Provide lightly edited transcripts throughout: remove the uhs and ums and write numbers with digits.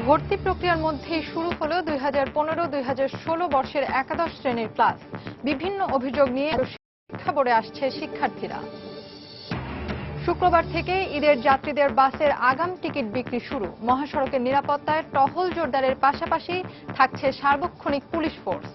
ভর্তি প্রক্রিয়ার মধ্যেই শুরু হলো 2015-2016 বর্ষের একাদশ শ্রেণীর ক্লাস। বিভিন্ন অভিযোগ নিয়ে শিক্ষা বোর্ডে আসছে শিক্ষার্থীরা। শুক্রবার থেকে ঈদের যাত্রীদের বাসের আগাম টিকিট বিক্রি শুরু। মহাসড়কের নিরাপত্তায় টহল জোরদারের পাশাপাশি থাকছে সার্বক্ষণিক পুলিশ ফোর্স।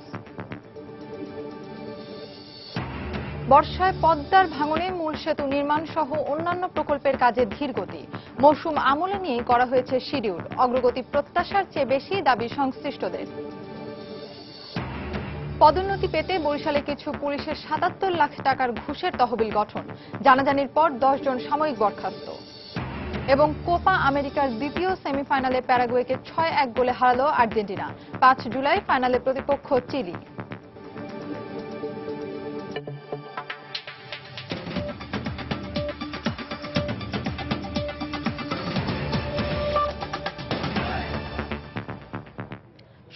বর্ষায় পদ্মার ভাঙনে মূল সেতু নির্মাণ সহ অন্যান্য প্রকল্পের কাজে ধীরগতি। মৌসুম আমলে নিয়েই করা হয়েছে শিডিউল। অগ্রগতি প্রত্যাশার চেয়ে বেশি দাবি সংশ্লিষ্টদের। পদোন্নতি পেতে বরিশালে কিছু পুলিশের ৭৭ লাখ টাকার ঘুষের তহবিল গঠন। জানাজানির পর 10 জন সাময়িক বরখাস্ত। এবং কোপা আমেরিকার দ্বিতীয় সেমিফাইনালে প্যারাগুয়েকে ৬-১ গোলে হারালো আর্জেন্টিনা। ৫ জুলাই ফাইনালে প্রতিপক্ষ চিলি।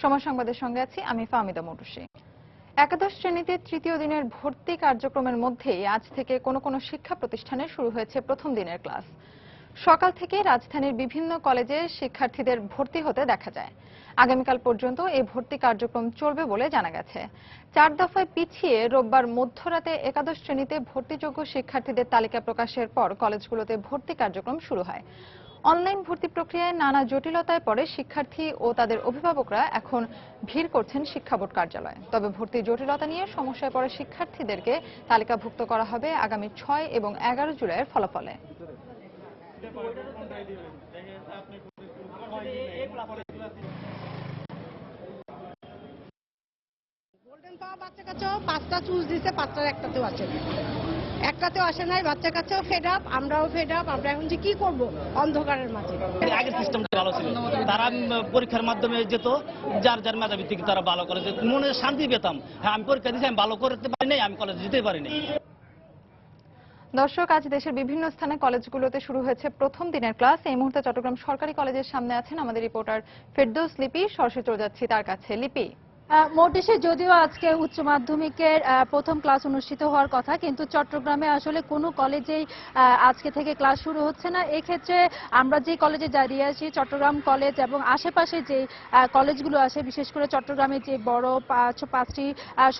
সময় সংবাদের সঙ্গে আছি আমি ফাহমিদা মৌটুসী। একাদশ শ্রেণীতে তৃতীয় দিনের ভর্তি কার্যক্রমের মধ্যেই আজ থেকে কোনো কোনো শিক্ষা প্রতিষ্ঠানে শুরু হয়েছে প্রথম দিনের ক্লাস। সকাল থেকে রাজধানীর বিভিন্ন কলেজে শিক্ষার্থীদের ভর্তি হতে দেখা যায়। আগামীকাল পর্যন্ত এই ভর্তি কার্যক্রম চলবে বলে জানা গেছে। 4 দফায় পিছিয়ে রোববার মধ্যরাতে একাদশ শ্রেণীতে ভর্তিযোগ্য শিক্ষার্থীদের তালিকা প্রকাশের পর কলেজগুলোতে ভর্তি কার্যক্রম শুরু হয়। অনলাইন ভর্তি প্রক্রিয়ায় নানা জটিলতায় পড়ে শিক্ষার্থী ও তাদের অভিভাবকরা এখন ভিড় করছেন শিক্ষা বোর্ড কার্যালয়ে। তবে ভর্তি জটিলতা নিয়ে সমস্যায় পড়ে শিক্ষার্থীদেরকে তালিকাভুক্ত করা হবে আগামী 6 এবং 11 জুলাইয়ের ফলাফলে। গোল্ডেন পাওয়া বাচ্চা কাছেও 5টা চুজ দিতে 5টার একটাতেও আসে নাই। বাচ্চা কাছেও ফেড আপ, আমরাও ফেড আপ। আমরা এখন যে কি করব অন্ধকারের মাঝে। আগের সিস্টেমটা ভালো ছিল, তারা পরীক্ষার মাধ্যমে যেত, যার যার মেধাবী থেকে তারা ভালো করে যেত, মনে শান্তি পেতাম। হ্যাঁ, আমি পরীক্ষা দিয়েছি, আমি ভালো করতে পারি নাই, আমি কলেজে যেতে পারিনি। দর্শক, আজ দেশের বিভিন্ন স্থানে কলেজগুলোতে শুরু হয়েছে প্রথম দিনের ক্লাস। এই মুহূর্তে চট্টগ্রাম সরকারি কলেজের সামনে আছেন আমাদের রিপোর্টার ফেরদৌস লিপি। সরাসরি চলে যাচ্ছি তার কাছে। লিপি, মোটেশে যদিও আজকে উচ্চ মাধ্যমিকের প্রথম ক্লাস অনুষ্ঠিত হওয়ার কথা, কিন্তু চট্টগ্রামে আসলে কোনো কলেজেই আজকে থেকে ক্লাস শুরু হচ্ছে না। এক্ষেত্রে আমরা যে কলেজে দাঁড়িয়ে আছি, চট্টগ্রাম কলেজ এবং আশেপাশে যে কলেজগুলো আছে, বিশেষ করে চট্টগ্রামে যে বড় 5টি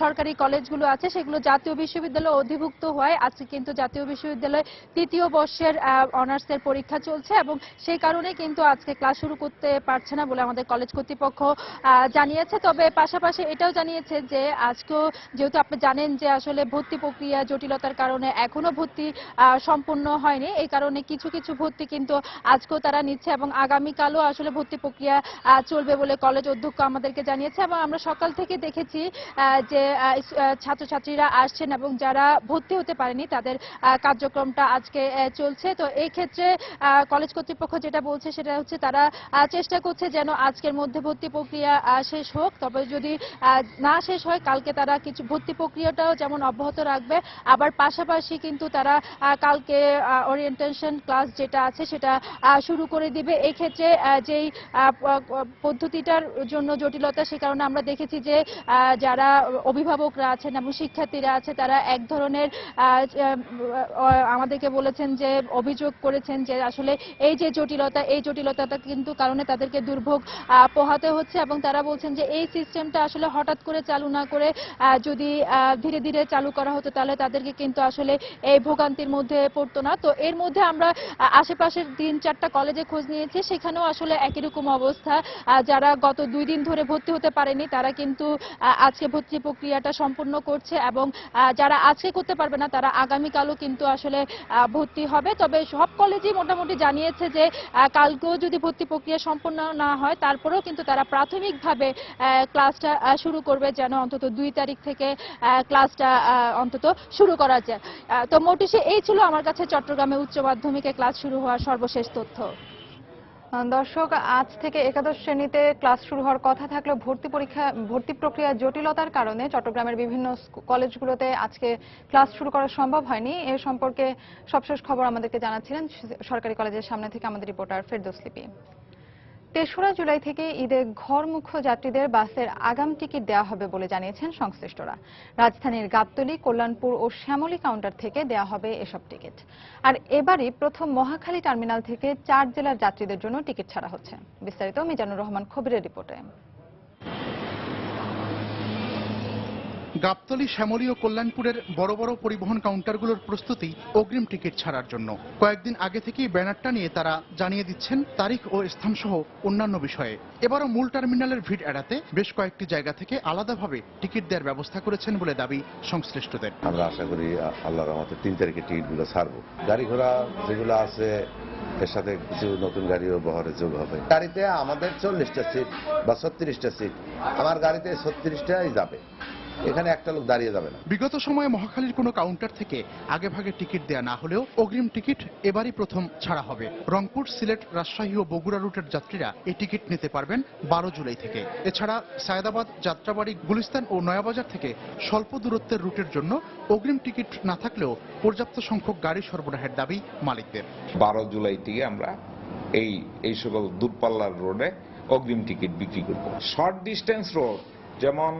সরকারি কলেজগুলো আছে, সেগুলো জাতীয় বিশ্ববিদ্যালয়ে অধিভুক্ত হয়। আজকে কিন্তু জাতীয় বিশ্ববিদ্যালয় তৃতীয় বর্ষের অনার্সের পরীক্ষা চলছে এবং সেই কারণে কিন্তু আজকে ক্লাস শুরু করতে পারছে না বলে আমাদের কলেজ কর্তৃপক্ষ জানিয়েছে। তবে পাশাপাশি এটাও জানিয়েছে যে আজকেও যেহেতু আপনি জানেন যে আসলে ভর্তি প্রক্রিয়া জটিলতার কারণে এখনো ভর্তি সম্পূর্ণ হয়নি, এই কারণে কিছু কিছু ভর্তি কিন্তু আজকেও তারা নিচ্ছে এবং আগামীকালও আসলে ভর্তি প্রক্রিয়া চলবে বলে কলেজ অধ্যক্ষ আমাদেরকে জানিয়েছে। এবং আমরা সকাল থেকে দেখেছি যে ছাত্রছাত্রীরা আসছেন এবং যারা ভর্তি হতে পারেনি তাদের কার্যক্রমটা আজকে চলছে। তো এই ক্ষেত্রে কলেজ কর্তৃপক্ষ যেটা বলছে সেটা হচ্ছে তারা চেষ্টা করছে যেন আজকের মধ্যে ভর্তি প্রক্রিয়া শেষ হোক। তবে যদি না শেষ হয়, কালকে তারা কিছু ভর্তি প্রক্রিয়াটাও যেমন অব্যাহত রাখবে, আবার পাশাপাশি কিন্তু তারা কালকে ওরিয়েন্টেশন ক্লাস যেটা আছে সেটা শুরু করে দিবে। এই ক্ষেত্রে যেই পদ্ধতিটার জন্য জটিলতা, সে কারণে আমরা দেখেছি যে যারা অভিভাবকরা আছেন এবং শিক্ষার্থীরা আছে তারা এক ধরনের আমাদেরকে বলেছেন যে অভিযোগ করেছেন যে আসলে এই যে জটিলতা, এই জটিলতাটা কিন্তু কারণে তাদেরকে দুর্ভোগ পোহাতে হচ্ছে এবং তারা বলছেন যে এই সিস্টেমটা আসলে হঠাৎ করে চালু না করে যদি ধীরে ধীরে চালু করা হতো তাহলে তাদেরকে কিন্তু আসলে এই ভোগান্তির মধ্যে পড়তো না। তো এর মধ্যে আমরা আশেপাশের 3-4টা কলেজে খোঁজ নিয়েছি, সেখানেও আসলে একই রকম অবস্থা। যারা গত 2 দিন ধরে ভর্তি হতে পারেনি তারা কিন্তু আজকে ভর্তি প্রক্রিয়াটা সম্পূর্ণ করছে এবং যারা আজকে করতে পারবে না তারা আগামীকালও কিন্তু আসলে ভর্তি হবে। তবে সব কলেজই মোটামুটি জানিয়েছে যে কালকেও যদি ভর্তি প্রক্রিয়া সম্পূর্ণ না হয় তারপরেও কিন্তু তারা প্রাথমিকভাবে ক্লাসটা শুরু করবে, যেন অন্তত 2 তারিখ থেকে ক্লাসটা অন্তত শুরু করা যায়। তো মোটেশে এই ছিল আমার কাছে চট্টগ্রামে উচ্চ মাধ্যমিকে ক্লাস শুরু হওয়ার সর্বশেষ তথ্য। দর্শক, আজ থেকে একাদশ শ্রেণীতে ক্লাস শুরু হওয়ার কথা থাকলেও ভর্তি প্রক্রিয়া জটিলতার কারণে চট্টগ্রামের বিভিন্ন কলেজগুলোতে আজকে ক্লাস শুরু করা সম্ভব হয়নি। এ সম্পর্কে সবশেষ খবর আমাদেরকে জানাচ্ছিলেন সরকারি কলেজের সামনে থেকে আমাদের রিপোর্টার ফেরদৌস লিপি। তেসরা জুলাই থেকে ঈদে ঘরমুখ্য যাত্রীদের বাসের আগাম টিকিট দেওয়া হবে বলে জানিয়েছেন সংশ্লিষ্টরা। রাজধানীর গাবতলী, কল্যাণপুর ও শ্যামলী কাউন্টার থেকে দেওয়া হবে এসব টিকিট। আর এবারই প্রথম মহাখালী টার্মিনাল থেকে 4 জেলার যাত্রীদের জন্য টিকিট ছাড়া হচ্ছে। বিস্তারিত মিজানুর রহমান খবিরের রিপোর্টে। গাবতলী, শ্যামলী ও কল্যাণপুরের বড় বড় পরিবহন কাউন্টারগুলোর প্রস্তুতি অগ্রিম টিকিট ছাড়ার জন্য। কয়েকদিন আগে থেকেই ব্যানারটা নিয়ে তারা জানিয়ে দিচ্ছেন তারিখ ও স্থানসহ অন্যান্য বিষয়ে। এবারও মূল টার্মিনালের ভিড় এড়াতে বেশ কয়েকটি জায়গা থেকে আলাদাভাবে টিকিট দেওয়ার ব্যবস্থা করেছেন বলে দাবি সংশ্লিষ্টদের। আমরা আশা করি আল্লাহর রহমতে 3 তারিখে টিকিটগুলো ছাড়বো। গাড়ি ঘোড়া যেগুলো আছে এর সাথে কিছু নতুন গাড়িও বহরে যোগ হবে। গাড়িতে আমাদের 40টা সিট বা 36টা সিট, আমার গাড়িতে 36টাই যাবে, এখানে একটা লোক দাঁড়িয়ে যাবে না। বিগত সময়ে মহাখালীর কোনো কাউন্টার থেকে আগেভাগে টিকিট দেয়া না হলেও অগ্রিম টিকিট এবারই প্রথম ছাড়া হবে। রংপুর, সিলেট, রাজশাহী ও বগুড়া রুটের যাত্রীরা এই টিকিট নিতে পারবেন 12 জুলাই থেকে। এছাড়া সায়েদাবাদ, যাত্রাবাড়ি, গুলিস্তান ও নয়াবাজার থেকে স্বল্প দূরত্বের রুটের জন্য অগ্রিম টিকিট না থাকলেও পর্যাপ্ত সংখ্যক গাড়ি সরবরাহের দাবি মালিকদের। 12 জুলাই থেকে আমরা এই সকল দূরপাল্লার রোডে অগ্রিম টিকিট বিক্রি করব। শর্ট ডিস্টেন্স রোড যেমন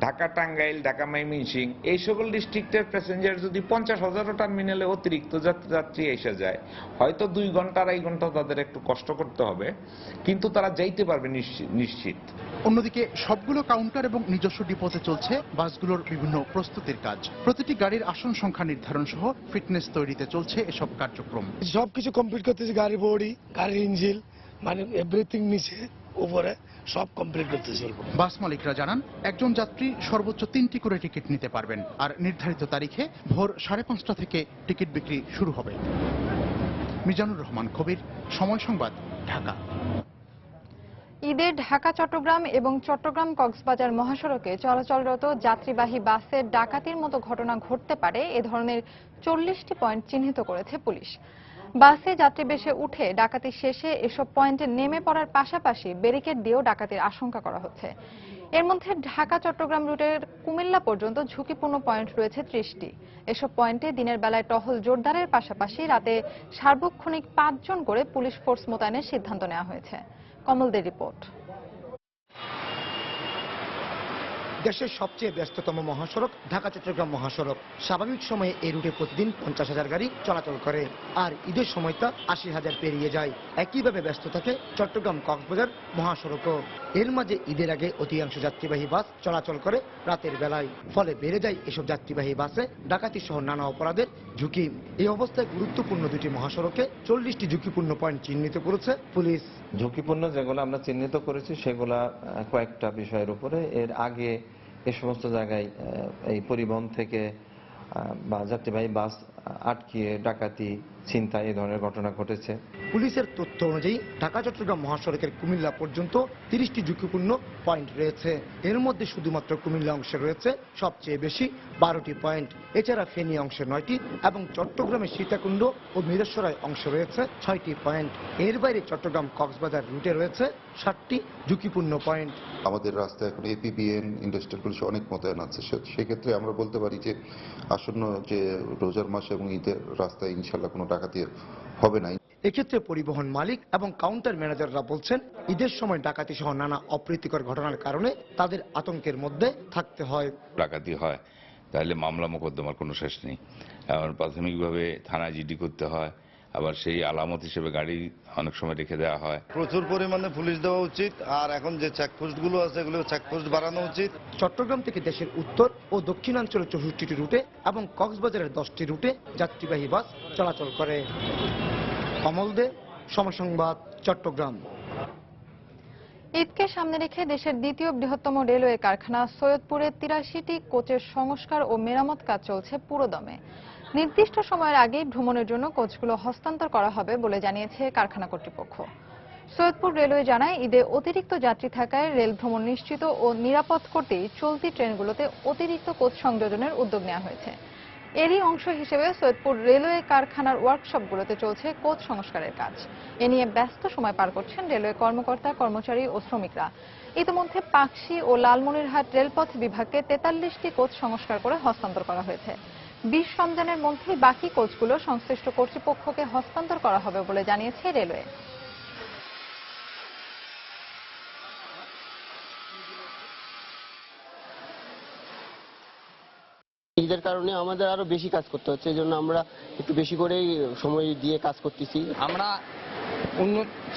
ঢাকা, টাঙ্গাইল, ঢাকা, ময়মনসিংহ এই সকল ডিস্ট্রিক্টের প্যাসেঞ্জার যদি 50,000 টার্মিনালে অতিরিক্ত যাত্রী এসে যায়, হয়তো 2 ঘন্টা 2.5 ঘন্টা তাদের একটু কষ্ট করতে হবে, কিন্তু তারা যাইতে পারবে নিশ্চিত। অন্যদিকে সবগুলো কাউন্টার এবং নিজস্ব ডিপোতে চলছে বাসগুলোর বিভিন্ন প্রস্তুতির কাজ। প্রতিটি গাড়ির আসন সংখ্যা নির্ধারণ সহ ফিটনেস তৈরিতে চলছে এসব কার্যক্রম। সবকিছু কমপ্লিট করতেছে, গাড়ি বডি, গাড়ির ইঞ্জিন, মানে এভরিথিং নিচে উপরে সব কমপ্লিট করতে চলবে। বাস মালিকরা জানান একজন যাত্রী সর্বোচ্চ 3টি করে টিকিট নিতে পারবেন। আর নির্ধারিত তারিখে ভোর 5:30 থেকে টিকিট বিক্রি শুরু হবে। মিজানুর রহমান খবির, সময় সংবাদ, ঢাকা। ঈদে ঢাকা, চট্টগ্রাম এবং চট্টগ্রাম কক্সবাজার মহাসড়কে চলাচলরত যাত্রীবাহী বাসের ডাকাতির মতো ঘটনা ঘটতে পারে এ ধরনের 40টি পয়েন্ট চিহ্নিত করেছে পুলিশ। বাসে যাত্রী বেশে উঠে ডাকাতি শেষে এসব পয়েন্টে নেমে পড়ার পাশাপাশি ব্যারিকেড দিয়েও ডাকাতির আশঙ্কা করা হচ্ছে। এর মধ্যে ঢাকা, চট্টগ্রাম রুটের কুমিল্লা পর্যন্ত ঝুঁকিপূর্ণ পয়েন্ট রয়েছে 30টি। এসব পয়েন্টে দিনের বেলায় টহল জোরদারের পাশাপাশি রাতে সার্বক্ষণিক 5 জন করে পুলিশ ফোর্স মোতায়েনের সিদ্ধান্ত নেওয়া হয়েছে। কমলদের রিপোর্ট। দেশের সবচেয়ে ব্যস্ততম মহাসড়ক ঢাকা চট্টগ্রাম মহাসড়ক। স্বাভাবিক সময়ে এই রুটে প্রতিদিন 50,000 গাড়ি চলাচল করে, আর ঈদের সময় তা 80,000 পেরিয়ে যায়। একইভাবে ব্যস্ত থাকে চট্টগ্রাম কক্সবাজার মহাসড়কও। এর মাঝে ঈদের আগে অধিকাংশ যাত্রীবাহী বাস চলাচল করে রাতের বেলায়, ফলে বেড়ে যায় এসব যাত্রীবাহী বাসে ডাকাতি সহ নানা অপরাধের ঝুঁকি। এই অবস্থায় গুরুত্বপূর্ণ দুটি মহাসড়কে 40টি ঝুঁকিপূর্ণ পয়েন্ট চিহ্নিত করেছে পুলিশ। ঝুঁকিপূর্ণ যেগুলো আমরা চিহ্নিত করেছি সেগুলা কয়েকটা বিষয়ের উপরে। এর আগে এই সমস্ত জায়গায় এই পরিবহন থেকে বা যাত্রীবাহী বাস আটকিয়ে ডাকাতি, ছিনতাই এই ধরনের ঘটনা ঘটেছে। পুলিশের তথ্য অনুযায়ী ঢাকা চট্টগ্রাম মহাসড়কের কুমিল্লা পর্যন্ত 30টি ঝুঁকিপূর্ণ পয়েন্ট রয়েছে। এর মধ্যে শুধুমাত্র কুমিল্লা অংশে রয়েছে সবচেয়ে বেশি 12টি পয়েন্ট। এছাড়া ফেনী অংশে 9টি এবং চট্টগ্রামের সীতাকুণ্ড ও মিরেশ্বরায় অংশে রয়েছে 6টি পয়েন্ট। এর বাইরে চট্টগ্রাম কক্সবাজার রুটে রয়েছে 7টি ঝুঁকিপূর্ণ পয়েন্ট। আমাদের রাস্তায় এখন এপিবিএন, ইন্ডাস্ট্রিয়াল পুলিশ অনেক মোতায়েন আছে। সেক্ষেত্রে আমরা বলতে পারি যে আসন্ন যে রোজার মাস এবং ঈদের রাস্তায় ইনশাল্লাহ কোনো ডাকাতি হবে না। এক্ষেত্রে পরিবহন মালিক এবং কাউন্টার ম্যানেজাররা বলছেন ঈদের সময় ডাকাতি সহ নানা অপ্রীতিকর ঘটনার কারণে তাদের আতঙ্কের মধ্যে থাকতে হয়। ডাকাতি হয় তাহলে মামলা মোকদ্দমার কোনো শেষ নেই। এখন প্রাথমিকভাবে থানায় জিডি করতে হয়, আবার সেই আলামত হিসেবে গাড়ি অনেক সময় রেখে দেওয়া হয়। প্রচুর পরিমাণে পুলিশ দেওয়া উচিত, আর এখন যে চেকপোস্টগুলো আছে এগুলো চেকপোস্ট বাড়ানো উচিত। চট্টগ্রাম থেকে দেশের উত্তর ও দক্ষিণাঞ্চলের 64টি রুটে এবং কক্সবাজারের 10টি রুটে যাত্রীবাহী বাস চলাচল করে। কমল দে, সময় সংবাদ, চট্টগ্রাম। ঈদকে সামনে রেখে দেশের দ্বিতীয় বৃহত্তম রেলওয়ে কারখানা সৈয়দপুরে 83টি কোচের সংস্কার ও মেরামত কাজ চলছে পুরোদমে। নির্দিষ্ট সময়ের আগেই ভ্রমণের জন্য কোচগুলো হস্তান্তর করা হবে বলে জানিয়েছে কারখানা কর্তৃপক্ষ। সৈয়দপুর রেলওয়ে জানায় ঈদে অতিরিক্ত যাত্রী থাকায় রেল ভ্রমণ নিশ্চিত ও নিরাপদ করতেই চলতি ট্রেনগুলোতে অতিরিক্ত কোচ সংযোজনের উদ্যোগ নেওয়া হয়েছে। এরই অংশ হিসেবে সৈয়দপুর রেলওয়ে কারখানার ওয়ার্কশপগুলোতে চলছে কোচ সংস্কারের কাজ। এ নিয়ে ব্যস্ত সময় পার করছেন রেলওয়ে কর্মকর্তা, কর্মচারী ও শ্রমিকরা। ইতিমধ্যে পাকশী ও লালমনিরহাট রেলপথ বিভাগকে 43টি কোচ সংস্কার করে হস্তান্তর করা হয়েছে। 20 রমজানের মধ্যেই বাকি কোচগুলো সংশ্লিষ্ট কর্তৃপক্ষকে হস্তান্তর করা হবে বলে জানিয়েছে রেলওয়ে। ঈদের কারণে আমাদের আরো বেশি কাজ করতে হচ্ছে, এই জন্য আমরা একটু বেশি করেই সময় দিয়ে কাজ করতেছি। আমরা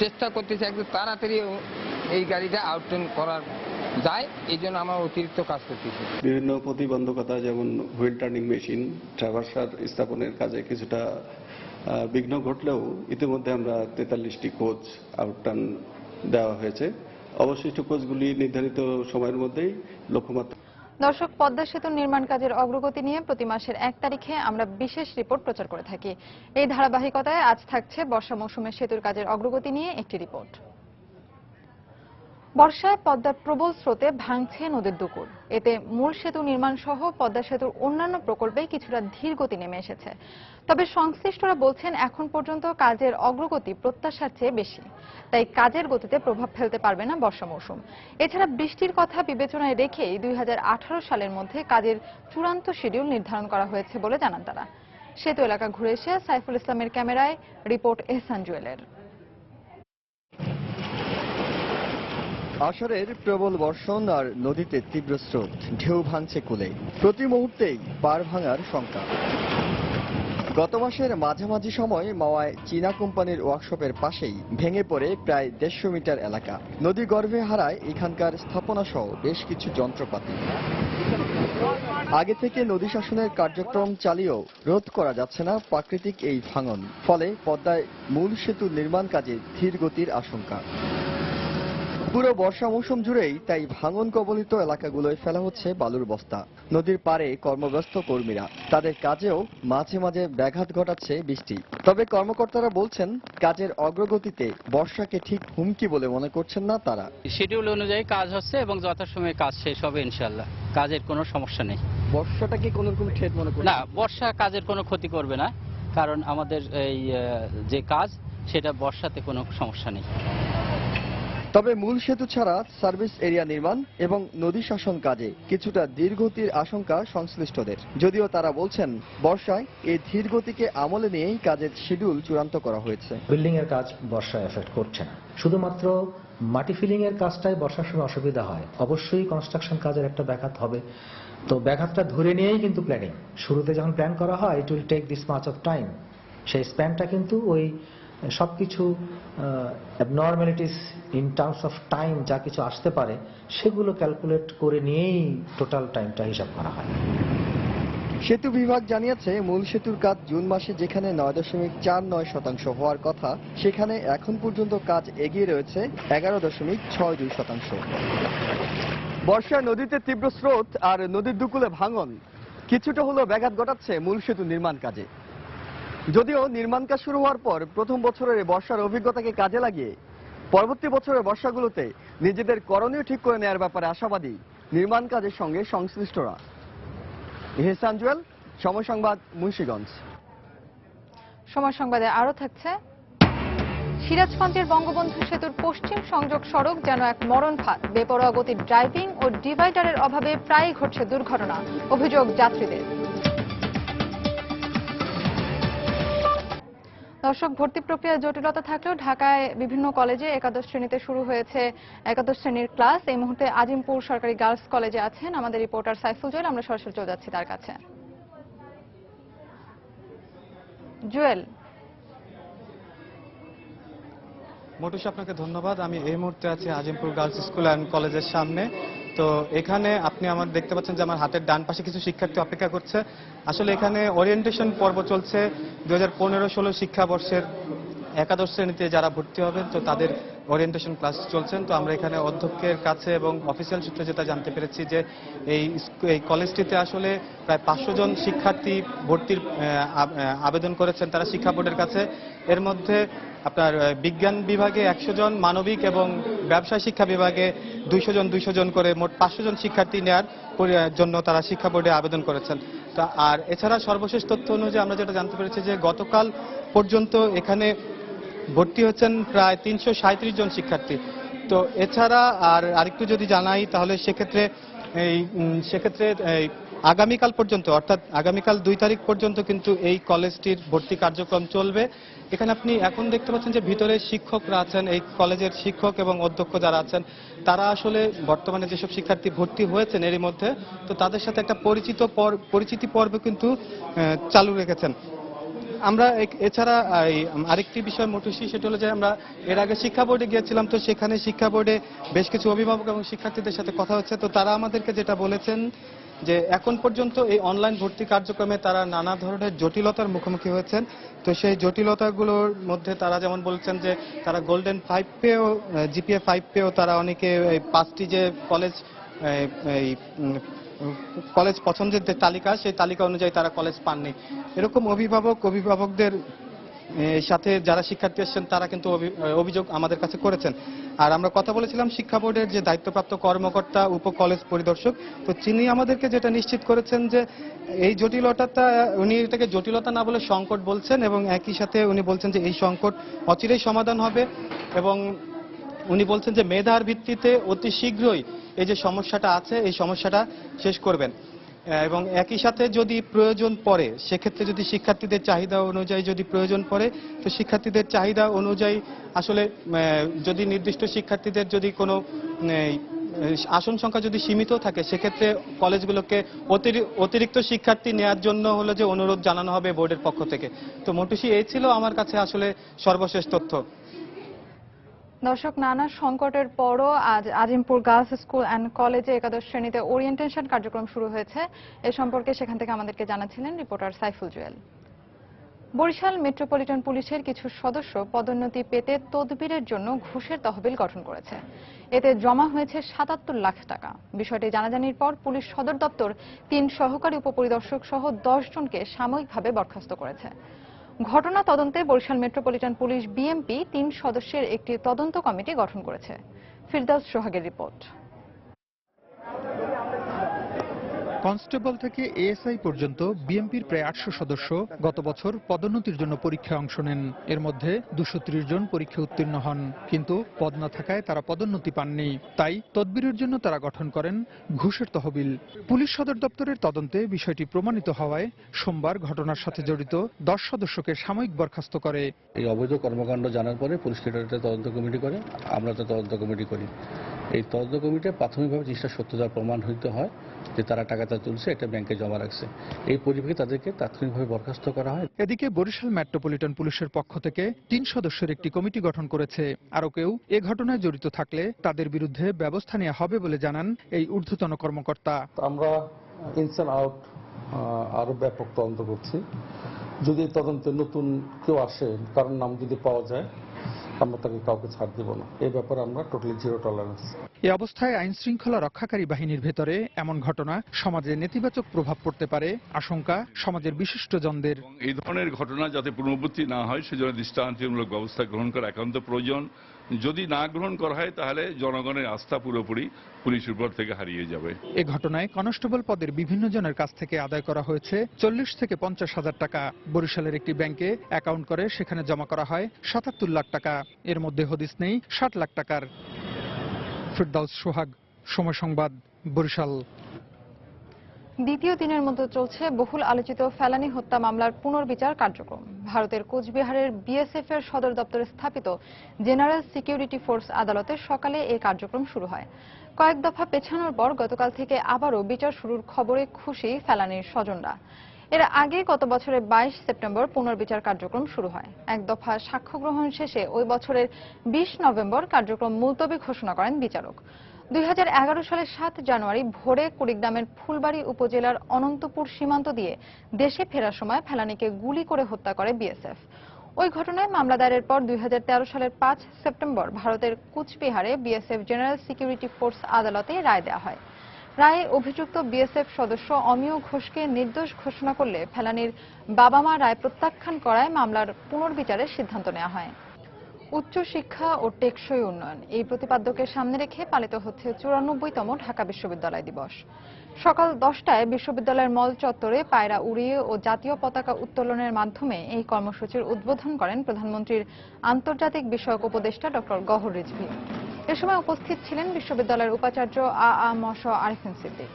চেষ্টা করতেছি একটু তাড়াতাড়ি এই গাড়িটা আউটটেন করার যায়, এই জন্য আমরা অতিরিক্ত কাজ করতেছি। বিভিন্ন প্রতিবন্ধকতা যেমন হুইল টার্নিং মেশিন, ট্রাভার্সার স্থাপনের কাজে কিছুটা বিঘ্ন ঘটলেও ইতিমধ্যে আমরা 43টি কোচ আউটটার্ন দেওয়া হয়েছে। অবশিষ্ট কোচগুলি নির্ধারিত সময়ের মধ্যেই লক্ষ্যমাত্রা। দর্শক, পদ্মা সেতু নির্মাণ কাজের অগ্রগতি নিয়ে প্রতি মাসের 1 তারিখে আমরা বিশেষ রিপোর্ট প্রচার করে থাকি। এই ধারাবাহিকতায় আজ থাকছে বর্ষা মৌসুমে সেতুর কাজের অগ্রগতি নিয়ে একটি রিপোর্ট। বর্ষায় পদ্মার প্রবল স্রোতে ভাঙছে নদীর দুকুল। এতে মূল সেতু নির্মাণ সহ পদ্মা সেতুর অন্যান্য প্রকল্পে কিছুটা ধীর গতি নেমে এসেছে। তবে সংশ্লিষ্টরা বলছেন এখন পর্যন্ত কাজের অগ্রগতি প্রত্যাশার চেয়ে বেশি, তাই কাজের গতিতে প্রভাব ফেলতে পারবে না বর্ষা মৌসুম। এছাড়া বৃষ্টির কথা বিবেচনায় রেখেই 2018 সালের মধ্যে কাজের চূড়ান্ত শিডিউল নির্ধারণ করা হয়েছে বলে জানান তারা। সেতু এলাকা ঘুরে এসে সাইফুল ইসলামের ক্যামেরায় রিপোর্ট এহসান জুয়েলের। আষাঢ়ের প্রবল বর্ষণ আর নদীতে তীব্র স্রোত, ঢেউ ভাঙছে কূলে, প্রতি মুহূর্তেই পাড় ভাঙার শঙ্কা। গত মাসের মাঝামাঝি সময় মাওয়ায় চীনা কোম্পানির ওয়ার্কশপের পাশেই ভেঙে পড়ে প্রায় 150 মিটার এলাকা। নদী গর্ভে হারায় এখানকার স্থাপনা সহ বেশ কিছু যন্ত্রপাতি। আগে থেকে নদী শাসনের কার্যক্রম চালিয়েও রোধ করা যাচ্ছে না প্রাকৃতিক এই ভাঙন, ফলে পদ্মায় মূল সেতু নির্মাণ কাজে ধীর গতির আশঙ্কা। পুরো বর্ষা মৌসুম জুড়েই তাই ভাঙন কবলিত এলাকাগুলোয় ফেলা হচ্ছে বালুর বস্তা। নদীর পাড়ে কর্মব্যস্ত কর্মীরা, তাদের কাজেও মাঝে মাঝে ব্যাঘাত ঘটাচ্ছে বৃষ্টি। তবে কর্মকর্তারা বলছেন কাজের অগ্রগতিতে বর্ষাকে ঠিক হুমকি বলে মনে করছেন না তারা। শিডিউল অনুযায়ী কাজ হচ্ছে এবং যথাসময়ে কাজ শেষ হবে ইনশাআল্লাহ, কাজের কোনো সমস্যা নেই। বর্ষাটা কি কোনো রকম ঠেট মনে করেন? না, বর্ষা কাজের কোনো ক্ষতি করবে না, কারণ আমাদের এই যে কাজ সেটা বর্ষাতে কোনো সমস্যা নেই। তবে মূল সেতু ছাড়া সার্ভিস এরিয়া নির্মাণ এবং নদী শাসন কাজে কিছুটা ধীরগতির আশঙ্কা সংশ্লিষ্টদের, যদিও তারা বলছেন বর্ষায় এই ধীরগতিকে আমলে নিয়েই কাজের শিডিউল চূড়ান্ত করা হয়েছে। বিল্ডিং এর কাজ বর্ষায় এফেক্ট করছে না, শুধুমাত্র মাটি ফিলিং এর কাজটাই বর্ষার সময় অসুবিধা হয়। অবশ্যই কনস্ট্রাকশন কাজের একটা ব্যাঘাত হবে, তো ব্যাঘাতটা ধরে নিয়েই কিন্তু প্ল্যানিং। শুরুতে যখন প্ল্যান করা হয় it will take this much of time, সেই স্প্যানটা কিন্তু ওই সবকিছু abnormalities in terms of time যা কিছু আসতে পারে সেগুলো ক্যালকুলেট করে নিয়েই টোটাল টাইমটা হিসাব করা হয়। সেতু বিভাগ জানিয়েছে মূল সেতুর কাজ জুন মাসে যেখানে 9.49% হওয়ার কথা, সেখানে এখন পর্যন্ত কাজ এগিয়ে রয়েছে 11.62%। বর্ষায় নদীতে তীব্র স্রোত আর নদীর দুকুলে ভাঙন কিছুটা হলেও ব্যাঘাত ঘটাচ্ছে মূল সেতু নির্মাণ কাজে। যদিও নির্মাণ কাজ শুরু হওয়ার পর প্রথম বছরের বর্ষার অভিজ্ঞতাকে কাজে লাগিয়ে পরবর্তী বছরের বর্ষাগুলোতে নিজেদের করণীয় ঠিক করে নেওয়ার ব্যাপারে আশাবাদী নির্মাণ কাজের সঙ্গে সংশ্লিষ্টরা। এহসান জুয়েল, সময় সংবাদ, মুন্সিগঞ্জ। সময় সংবাদে আরো থাকছে, সিরাজগঞ্জের বঙ্গবন্ধু সেতুর পশ্চিম সংযোগ সড়ক যেন এক মরণ ফাঁদ। বেপরোয়া গতির ড্রাইভিং ও ডিভাইডারের অভাবে প্রায়ই ঘটছে দুর্ঘটনা, অভিযোগ যাত্রীদের। দর্শক, ভর্তি প্রক্রিয়ায় জটিলতা থাকলেও ঢাকায় বিভিন্ন কলেজে একাদশ শ্রেণীতে শুরু হয়েছে একাদশ শ্রেণীর ক্লাস। এই মুহূর্তে আজিমপুর সরকারি গার্লস কলেজে আছেন আমাদের রিপোর্টার সাইফুল জুয়েল, আমরা সরাসরি চলে যাচ্ছি তার কাছে। জুয়েল। মোটুস, আপনাকে ধন্যবাদ। আমি এই মুহূর্তে আছি আজিমপুর গার্লস স্কুল অ্যান্ড কলেজের সামনে। তো এখানে আপনি আমার দেখতে পাচ্ছেন যে আমার হাতের ডান পাশে কিছু শিক্ষার্থী অপেক্ষা করছে। আসলে এখানে ওরিয়েন্টেশন পর্ব চলছে। 2015-16 শিক্ষাবর্ষের একাদশ শ্রেণীতে যারা ভর্তি হবেন তো তাদের ওরিয়েন্টেশন ক্লাস চলছেন। তো আমরা এখানে অধ্যক্ষের কাছে এবং অফিসিয়াল সূত্রে যেটা জানতে পেরেছি যে এই কলেজটিতে আসলে প্রায় 500 জন শিক্ষার্থী ভর্তির আবেদন করেছেন তারা শিক্ষা বোর্ডের কাছে। এর মধ্যে আপনার বিজ্ঞান বিভাগে 100 জন, মানবিক এবং ব্যবসায় শিক্ষা বিভাগে 200 জন করে মোট 500 জন শিক্ষার্থী নেওয়ার জন্য তারা শিক্ষা বোর্ডে আবেদন করেছেন। আর এছাড়া সর্বশেষ তথ্য অনুযায়ী আমরা যেটা জানতে পেরেছি যে গতকাল পর্যন্ত এখানে ভর্তি হচ্ছেন প্রায় 337 জন শিক্ষার্থী। তো এছাড়া আরেকটু যদি জানাই তাহলে সেক্ষেত্রে আগামীকাল পর্যন্ত, অর্থাৎ আগামীকাল 2 তারিখ পর্যন্ত কিন্তু এই কলেজটির ভর্তি কার্যক্রম চলবে। এখানে আপনি এখন দেখতে পাচ্ছেন যে ভিতরে শিক্ষকরা আছেন, এই কলেজের শিক্ষক এবং অধ্যক্ষ যারা আছেন তারা আসলে বর্তমানে যেসব শিক্ষার্থী ভর্তি হয়েছেন এরই মধ্যে, তো তাদের সাথে একটা পরিচিতি পর্ব কিন্তু চালু রেখেছেন। আমরা এছাড়া আরেকটি বিষয় মোটুসি, সেটা হলো যে আমরা এর আগে শিক্ষা বোর্ডে গিয়েছিলাম, তো সেখানে শিক্ষা বোর্ডে বেশ কিছু অভিভাবক এবং শিক্ষার্থীদের সাথে কথা হচ্ছে। তো তারা আমাদেরকে যেটা বলেছেন যে এখন পর্যন্ত এই অনলাইন ভর্তি কার্যক্রমে তারা নানা ধরনের জটিলতার মুখোমুখি হয়েছেন। তো সেই জটিলতাগুলোর মধ্যে তারা যেমন বলছেন যে তারা গোল্ডেন 5 পেয়েও, জিপিএ 5 পেয়েও তারা অনেকে 5টি যে কলেজ পছন্দের যে তালিকা, সেই তালিকা অনুযায়ী তারা কলেজ পাননি। এরকম অভিভাবকদের সাথে যারা শিক্ষার্থী এসেছেন তারা কিন্তু অভিযোগ আমাদের কাছে করেছেন। আর আমরা কথা বলেছিলাম শিক্ষা বোর্ডের যে দায়িত্বপ্রাপ্ত কর্মকর্তা, উপ কলেজ পরিদর্শক, তো তিনি আমাদেরকে যেটা নিশ্চিত করেছেন যে এই জটিলতাটা, উনি এটাকে জটিলতা না বলে সংকট বলছেন, এবং একই সাথে উনি বলছেন যে এই সংকট অচিরেই সমাধান হবে, এবং উনি বলছেন যে মেধার ভিত্তিতে অতি শীঘ্রই এই যে সমস্যাটা আছে এই সমস্যাটা শেষ করবেন। এবং একই সাথে যদি প্রয়োজন পড়ে, সেক্ষেত্রে যদি শিক্ষার্থীদের চাহিদা অনুযায়ী যদি প্রয়োজন পড়ে, তো শিক্ষার্থীদের চাহিদা অনুযায়ী আসলে যদি নির্দিষ্ট শিক্ষার্থীদের যদি কোনো আসন সংখ্যা যদি সীমিত থাকে, সেক্ষেত্রে কলেজগুলোকে অতিরিক্ত শিক্ষার্থী নেওয়ার জন্য হলো যে অনুরোধ জানানো হবে বোর্ডের পক্ষ থেকে। তো মোটুসি এই ছিল আমার কাছে আসলে সর্বশেষ তথ্য। দর্শক, নানা সংকটের পরও আজ আজিমপুর গার্লস স্কুল অ্যান্ড কলেজে একাদশ শ্রেণীতে ওরিয়েন্টেশন কার্যক্রম শুরু হয়েছে। এ সম্পর্কে সেখান থেকে আমাদেরকে জানাচ্ছিলেন রিপোর্টার সাইফুল জুয়েল। বরিশাল মেট্রোপলিটন পুলিশের কিছু সদস্য পদোন্নতি পেতে তদবিরের জন্য ঘুষের তহবিল গঠন করেছে। এতে জমা হয়েছে ৭৭ লাখ টাকা। বিষয়টি জানাজানির পর পুলিশ সদর দপ্তর ৩ সহকারী উপপরিদর্শক সহ ১০ জনকে সাময়িকভাবে বরখাস্ত করেছে। ঘটনা তদন্তে বরিশাল মেট্রোপলিটন পুলিশ বিএমপি ৩ সদস্যের একটি তদন্ত কমিটি গঠন করেছে। ফিরদাউস সোহাগের রিপোর্ট। কনস্টেবল থেকে এএসআই পর্যন্ত বিএমপির প্রায় ৮০০ সদস্য গত বছর পদোন্নতির জন্য পরীক্ষায় অংশ নেন। এর মধ্যে ২৩০ জন পরীক্ষা উত্তীর্ণ হন, কিন্তু পদ না থাকায় তারা পদোন্নতি পাননি। তাই তদবিরের জন্য তারা গঠন করেন ঘুষের তহবিল। পুলিশ সদর দপ্তরের তদন্তে বিষয়টি প্রমাণিত হওয়ায় সোমবার ঘটনার সাথে জড়িত ১০ সদস্যকে সাময়িক বরখাস্ত করে। এই অবৈধ কর্মকাণ্ড জানার পরে পুলিশ ক্যাডারটা তদন্ত কমিটি করে, আমরা তো তদন্ত কমিটি করি। এই তদন্ত কমিটি প্রাথমিকভাবে জিনিসটা সত্যতার প্রমাণ হইতে হয় যে তারা টাকাটা তুলছে, এটা ব্যাংকে জমা রাখছে। এই পরিপ্রেক্ষিতে তাদেরকে তাৎক্ষণিকভাবে বরখাস্ত করা হয়। এদিকে বরিশাল মেট্রোপলিটন পুলিশের পক্ষ থেকে ৩ সদস্যের একটি কমিটি গঠন করেছে। আরও কেউ এ ঘটনায় জড়িত থাকলে তাদের বিরুদ্ধে ব্যবস্থা নেওয়া হবে বলে জানান এই ঊর্ধ্বতন কর্মকর্তা। আমরা ইনস অ্যান্ড আউট আরো ব্যাপক তদন্ত করছি। যদি তদন্তে নতুন কেউ আসে, কারণ নাম যদি পাওয়া যায়, আমরা তাকে কাউকে ছাড় দেব না। এই ব্যাপারে আমরা টোটালি জিরো টলারেন্স। এই অবস্থায় আইন শৃঙ্খলা রক্ষাকারী বাহিনীর ভেতরে এমন ঘটনা সমাজে নেতিবাচক প্রভাব পড়তে পারে আশঙ্কা সমাজের বিশিষ্টজনদের। এই ধরনের ঘটনা যাতে পুনরাবৃত্তি না হয় সেজন্য দৃষ্টান্তমূলক ব্যবস্থা গ্রহণ করা একান্ত প্রয়োজন। যদি না গ্রহণ করা হয় তাহলে জনগণের আস্থা পুরোপুরি পুলিশের উপর থেকে হারিয়ে যাবে। এ ঘটনায় কনস্টেবল পদের বিভিন্ন জনের কাছ থেকে আদায় করা হয়েছে ৪০ থেকে ৫০ হাজার টাকা। বরিশালের একটি ব্যাংকে অ্যাকাউন্ট করে সেখানে জমা করা হয় ৭৭ লাখ টাকা। এর মধ্যে হদিস নেই ৬০ লাখ টাকার। ফিরদাউস সোহাগ, সময় সংবাদ, বরিশাল। দ্বিতীয় দিনের মতো চলছে বহুল আলোচিত ফেলানী হত্যা মামলার পুনর্বিচার কার্যক্রম। ভারতের কোচবিহারের বিএসএফ এর সদর দপ্তরে স্থাপিত জেনারেল সিকিউরিটি ফোর্স আদালতে সকালে এই কার্যক্রম শুরু হয়। কয়েক দফা পেছানোর পর গতকাল থেকে আবারও বিচার শুরুর খবরে খুশি ফেলানীর স্বজনরা। এর আগে গত বছরের ২২ সেপ্টেম্বর পুনর্বিচার কার্যক্রম শুরু হয়। এক দফা সাক্ষ্য গ্রহণ শেষে ওই বছরের ২০ নভেম্বর কার্যক্রম মুলতবি ঘোষণা করেন বিচারক। ২০১১ সালের ৭ জানুয়ারি ভোরে কুড়িগ্রামের ফুলবাড়ী উপজেলার অনন্তপুর সীমান্ত দিয়ে দেশে ফেরার সময় ফেলানীকে গুলি করে হত্যা করে বিএসএফ। ওই ঘটনায় মামলা দায়েরের পর ২০১৩ সালের ৫ সেপ্টেম্বর ভারতের কুচবিহারে বিএসএফ জেনারেল সিকিউরিটি ফোর্স আদালতে রায় দেওয়া হয়। রায়ে অভিযুক্ত বিএসএফ সদস্য অমিয় ঘোষকে নির্দোষ ঘোষণা করলে ফেলানীর বাবা মা রায় প্রত্যাখ্যান করায় মামলার পুনর্বিচারের সিদ্ধান্ত নেওয়া হয়। উচ্চশিক্ষা ও টেকসই উন্নয়ন এই প্রতিপাদ্যকে সামনে রেখে পালিত হচ্ছে ৯৪তম ঢাকা বিশ্ববিদ্যালয় দিবস। সকাল ১০টায় বিশ্ববিদ্যালয়ের মল চত্বরে পায়রা উড়িয়ে ও জাতীয় পতাকা উত্তোলনের মাধ্যমে এই কর্মসূচির উদ্বোধন করেন প্রধানমন্ত্রীর আন্তর্জাতিক বিষয়ক উপদেষ্টা ডক্টর গওহর রিজভী। এ সময় উপস্থিত ছিলেন বিশ্ববিদ্যালয়ের উপাচার্য আ ম স আরিফিন সিদ্দিক।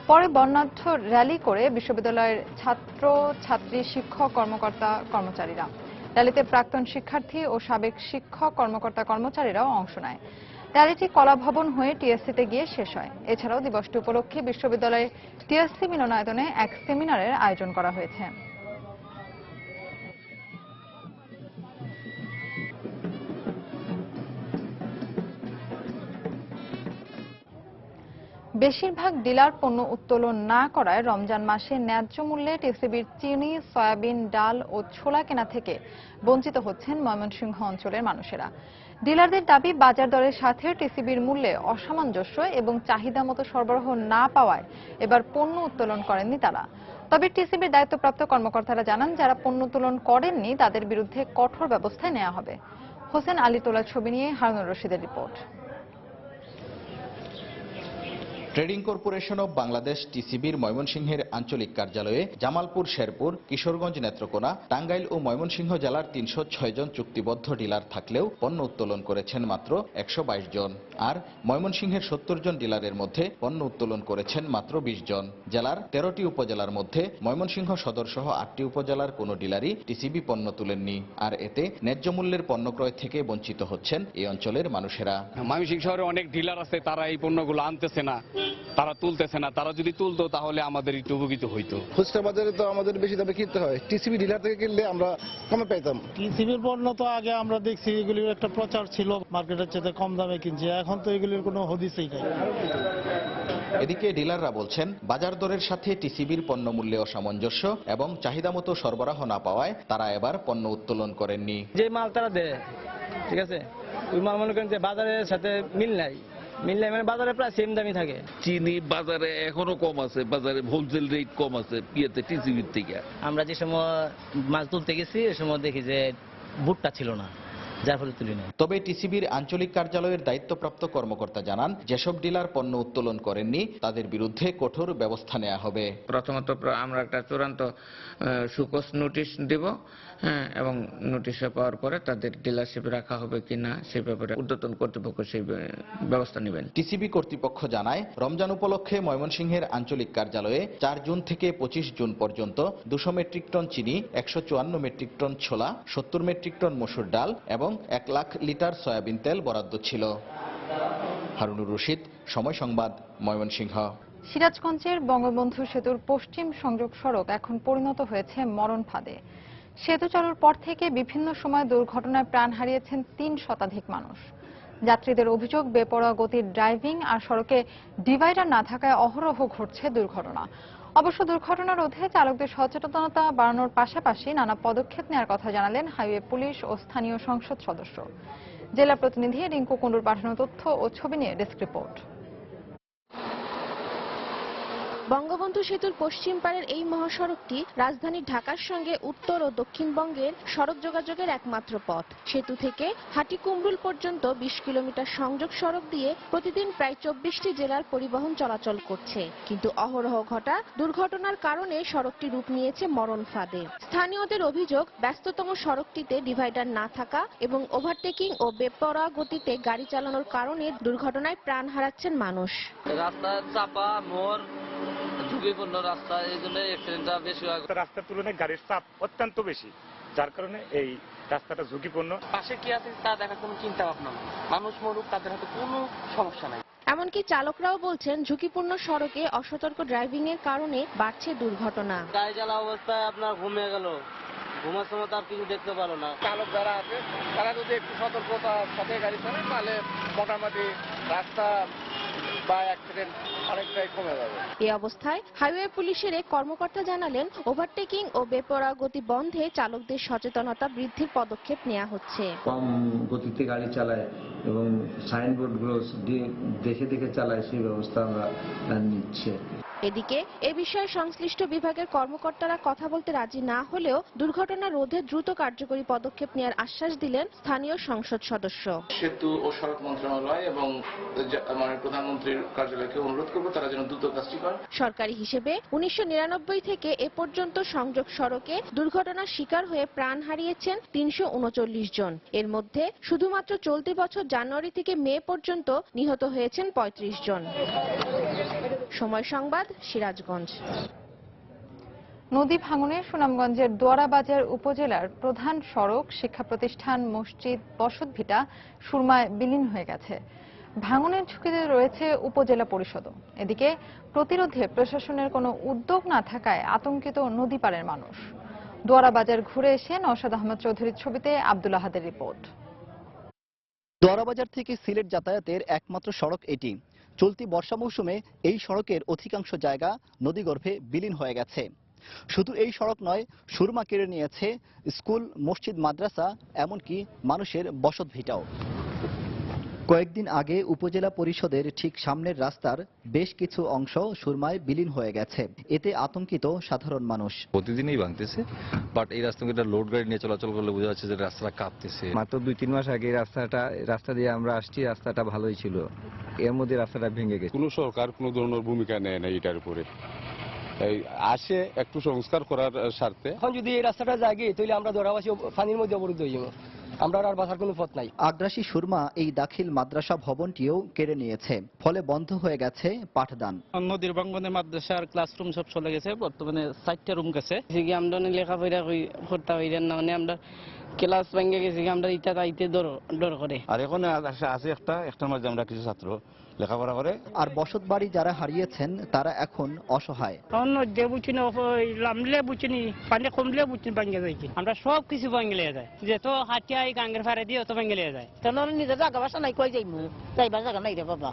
পরে বর্ণাঢ্য র্যালি করে বিশ্ববিদ্যালয়ের ছাত্র ছাত্রী, শিক্ষক, কর্মকর্তা কর্মচারীরা। র্যালিতে প্রাক্তন শিক্ষার্থী ও সাবেক শিক্ষক, কর্মকর্তা কর্মচারীরাও অংশ নেয়। র্যালিটি কলাভবন হয়ে টিএসসিতে গিয়ে শেষ হয়। এছাড়াও দিবসটি উপলক্ষে বিশ্ববিদ্যালয়ের টিএসসি মিলনায়তনে এক সেমিনারের আয়োজন করা হয়েছে। বেশিরভাগ ডিলার পণ্য উত্তোলন না করায় রমজান মাসে ন্যায্য মূল্যে টিসিবির চিনি, সয়াবিন, ডাল ও ছোলা কেনা থেকে বঞ্চিত হচ্ছেন ময়মনসিংহ অঞ্চলের মানুষেরা। ডিলারদের দাবি, বাজার দরের সাথে টিসিবির মূল্যে অসামঞ্জস্য এবং চাহিদা মতো সরবরাহ না পাওয়ায় এবার পণ্য উত্তোলন করেননি তারা। তবে টিসিবির দায়িত্বপ্রাপ্ত কর্মকর্তারা জানান, যারা পণ্য উত্তোলন করেননি তাদের বিরুদ্ধে কঠোর ব্যবস্থা নেওয়া হবে। হোসেন আলী তোলার ছবি নিয়ে হারুনুর রশিদের report. Trading corporation of Bangladesh টিসিবির ময়মনসিংহের আঞ্চলিক কার্যালয়ে জামালপুর, শেরপুর, কিশোরগঞ্জ, নেত্রকোনা, টাঙ্গাইল ও ময়মনসিংহ জেলার 306 জন চুক্তিবদ্ধ ডিলার থাকলেও পণ্য উত্তোলন করেছেন মাত্র 122 জন। আর ময়মনসিংহের 70 জন ডিলারের মধ্যে পণ্য উত্তোলন করেছেন মাত্র 20 জন। জেলার 13টি উপজেলার মধ্যে ময়মনসিংহ সদর সহ 8টি উপজেলার কোনো ডিলারই টিসিবি পণ্য তুলেননি। আর এতে ন্যায্য মূল্যের পণ্য ক্রয় থেকে বঞ্চিত হচ্ছেন এই অঞ্চলের মানুষেরা। ময়মনসিংহ শহরে অনেক ডিলার আছে, তারা এই পণ্যগুলো আনতেছে না, তারা তুলতেছে না। তারা যদি তুলতো তাহলে আমাদের একটু উপকৃত হইতো। খুচরা বাজারে তো আমাদের বেশি দামে কিনতে হয়, টিসিবি ডিলার থেকে কিনলে আমরা কমে পাইতাম। টিসিবির পণ্য তো আগে আমরা দেখছি এগুলির একটা প্রচার ছিল, মার্কেটের চেয়ে কম দামে কিনছে, এখন তো এগুলির কোনো হদিসই নাই। এদিকে ডিলাররা বলছেন, বাজার দরের সাথে টিসিবির পণ্য মূল্যে অসামঞ্জস্য এবং চাহিদা মতো সরবরাহ না পাওয়ায় তারা এবার পণ্য উত্তোলন করেননি। যে মাল তারা দেয়, ঠিক আছে, ওই মাল মনে করেন যে বাজারের সাথে মিল নাই, মানে বাজারে প্রায় সেম দামই থাকে। চিনি বাজারে এখনো কম আছে, বাজারে হোলসেল রেট কম আছে টিসিবির থেকে। আমরা যে সময় মাছ তুলতে গেছি ওই সময় দেখি যে ভুট্টা ছিল না, যার ফলে তুলি না। তবে টিসিবির আঞ্চলিক কার্যালয়ের দায়িত্বপ্রাপ্ত কর্মকর্তা জানান, যেসব ডিলার পণ্য উত্তোলন করেননি তাদের বিরুদ্ধে কঠোর ব্যবস্থা নেওয়া হবে। প্রথমত আমরা একটা চূড়ান্ত সুকোষ নোটিশ দেব, এবং নোটিশে পাওয়ার পরে তাদের ডিলারশিপে রাখা হবে কিনা সে ব্যাপারে ঊর্ধ্বতন কর্তৃপক্ষ সেই ব্যবস্থা নেবেন। টিসিবি কর্তৃপক্ষ জানায়, রমজান উপলক্ষে ময়মনসিংহের আঞ্চলিক কার্যালয়ে 4 জুন থেকে 25 জুন পর্যন্ত 200 মেট্রিক টন চিনি, 154 মেট্রিক টন ছোলা, 70 মেট্রিক টন মসুর ডাল এবং 1 লাখ লিটার সয়াবিন তেল বরাদ্দ ছিল। হারুনুর রশিদ, সময় সংবাদ, ময়মনসিংহ। সিরাজগঞ্জের বঙ্গবন্ধু সেতুর পশ্চিম সংযোগ সড়ক এখন পরিণত হয়েছে মরণ ফাঁদে। সেতু চালুর পর থেকে বিভিন্ন সময় দুর্ঘটনায় প্রাণ হারিয়েছেন 3 শতাধিক মানুষ। যাত্রীদের অভিযোগ, বেপরোয়া গতির ড্রাইভিং আর সড়কে ডিভাইডার না থাকায় অহরহ ঘটছে দুর্ঘটনা। অবশ্য দুর্ঘটনা রোধে চালকদের সচেতনতা বাড়ানোর পাশাপাশি নানা পদক্ষেপ নেওয়ার কথা জানালেন হাইওয়ে পুলিশ ও স্থানীয় সংসদ সদস্য। জেলা প্রতিনিধি রিঙ্কু কুণ্ডুর পাঠানো তথ্য ও ছবি নিয়ে ডেস্ক রিপোর্ট। বঙ্গবন্ধু সেতুর পশ্চিম পাড়ের এই মহাসড়কটি রাজধানী ঢাকার সঙ্গে উত্তর ও দক্ষিণবঙ্গের সড়ক যোগাযোগের একমাত্র পথ। সেতু থেকে হাটিকুমরুল পর্যন্ত 20 কিলোমিটার সংযোগ সড়ক দিয়ে প্রতিদিন প্রায় 24টি জেলার পরিবহন চলাচল করছে। কিন্তু অহরহ ঘটা দুর্ঘটনার কারণে সড়কটি রূপ নিয়েছে মরণ ফাঁদে। স্থানীয়দের অভিযোগ, ব্যস্ততম সড়কটিতে ডিভাইডার না থাকা এবং ওভারটেকিং ও বেপরোয়া গতিতে গাড়ি চালানোর কারণে দুর্ঘটনায় প্রাণ হারাচ্ছেন মানুষ। রাস্তায় চাপা মোড়, ঝুঁকিপূর্ণ রাস্তা, এই জন্য অ্যাক্সিডেন্টটা বেশি হয়। রাস্তার তুলনায় গাড়ির চাপ অত্যন্ত বেশি, যার কারণে এই রাস্তাটা ঝুঁকিপূর্ণ। পাশে কি আছে তা দেখার কোনো চিন্তা ভাবনা নেই, মানুষ মরুক তাদের হাতে কোনো সমস্যা নাই। এমনকি চালকরাও বলছেন, ঝুঁকিপূর্ণ সড়কে অসতর্ক ড্রাইভিং এর কারণে বাড়ছে দুর্ঘটনা। গাড়ি চালা অবস্থায় আপনার ঘুমিয়ে গেল, ঘুমার সময় তার কিছু দেখতে পারো না। চালক যারা আছে তারা যদি একটু সতর্কতার সাথে গাড়ি চালায় তাহলে মোটামুটি রাস্তা বা অ্যাক্সিডেন্ট অনেকটাই কমে যাবে। এই অবস্থায় হাইওয়ে পুলিশের এক কর্মকর্তা জানালেন, ওভারটেকিং ও বেপরোয়া গতি বন্ধে চালকদের সচেতনতা বৃদ্ধির পদক্ষেপ নেওয়া হচ্ছে। কম গতিতে গাড়ি চালায় এবং সাইনবোর্ডগুলো দেখে দেখে চালায়, সেই ব্যবস্থা আমরা নিচ্ছি। এদিকে এ বিষয়ে সংশ্লিষ্ট বিভাগের কর্মকর্তারা কথা বলতে রাজি না হলেও দুর্ঘটনা রোধে দ্রুত কার্যকরী পদক্ষেপ নেওয়ার আশ্বাস দিলেন স্থানীয় সংসদ সদস্য। সেতু ও সড়ক মন্ত্রণালয় এবং প্রধানমন্ত্রীর কার্যালয়কে অনুরোধ করব তারা যেন দ্রুত কাজটি করে। সরকারি হিসেবে 1999 থেকে এ পর্যন্ত সংযোগ সড়কে দুর্ঘটনার শিকার হয়ে প্রাণ হারিয়েছেন 339 জন। এর মধ্যে শুধুমাত্র চলতি বছর জানুয়ারি থেকে মে পর্যন্ত নিহত হয়েছেন 35 জন। সময় সংবাদ, সিরাজগঞ্জ। নদী ভাঙনে সুনামগঞ্জের দোয়ারাবাজার উপজেলার প্রধান সড়ক, শিক্ষা প্রতিষ্ঠান, মসজিদ, বসতভিটা সুরমায় বিলীন হয়ে গেছে। ভাঙনের ঝুঁকিতে রয়েছে উপজেলা পরিষদও। এদিকে প্রতিরোধে প্রশাসনের কোনো উদ্যোগ না থাকায় আতঙ্কিত নদীপাড়ের মানুষ। দোয়ারাবাজার ঘুরে এসে নওশাদ আহমদ চৌধুরীর ছবিতে আব্দুল আহাদের রিপোর্ট। দোয়ারাবাজার থেকে সিলেট যাতায়াতের একমাত্র সড়ক এটি। চলতি বর্ষা মৌসুমে এই সড়কের অধিকাংশ জায়গা নদীগর্ভে বিলীন হয়ে গেছে। শুধু এই সড়ক নয়, সুরমা কেড়ে নিয়েছে স্কুল, মসজিদ, মাদ্রাসা, এমনকি মানুষের বসতভিটাও। কয়েকদিন আগে উপজেলা পরিষদের ঠিক সামনের রাস্তার বেশ কিছু অংশ সুরমায় বিলীন হয়ে গেছে। এতে আতঙ্কিত সাধারণ মানুষ। প্রতিদিনই ভাঙতেছে, বাট এই রাস্তা লোড গাড়ি নিয়ে চলাচল করলে বোঝা যাচ্ছে যে রাস্তাটা কাঁপতেছে। মাত্র 2-3 মাস আগে রাস্তা দিয়ে আমরা আসছি, রাস্তাটা ভালোই ছিল, এর মধ্যে রাস্তাটা ভেঙে গেছে। কোনো সরকার কোনো ধরনের ভূমিকা নেয় না এটার উপরে। আসে একটু সংস্কার করার স্বার্থে। এখন যদি এই রাস্তাটা জাগে তাহলে আমরা দোয়ারাবাসী পানির মধ্যে অবরুদ্ধ হয়ে যাবো, আমরা আর বাঁচার কোনো পথ নাই। আগ্রাসী সুরমা এই দাখিল মাদ্রাসা ভবনটিও কেড়ে নিয়েছে, ফলে বন্ধ হয়ে গেছে পাঠদান। নদীর বাঙ্গনে মাদ্রাসার ক্লাসরুম সব চলে গেছে, বর্তমানে 4টা রুম গেছে। আমরা লেখাপড়া করতে হইলেন না, মানে আমরা ক্লাস ভেঙে গেছি, আমরা ইটা তাইতে ডর করে। আর এখন আছে একটার মাঝে আমরা কিছু ছাত্র লেখাপড়া করে। আর বসত বাড়ি যারা হারিয়েছেন তারা এখন অসহায়। পানি কমলে বুঝিনি ভাঙে যায়, আমরা সব কিছু ভাঙলে যায়, যেত হাটিয়া গাঙ্গের ফারে দিয়ে অত ভাঙলে যায়। নিজের জায়গা বাসা নাই, কই যাইমু, যাইবার জায়গা নাই রে বাবা।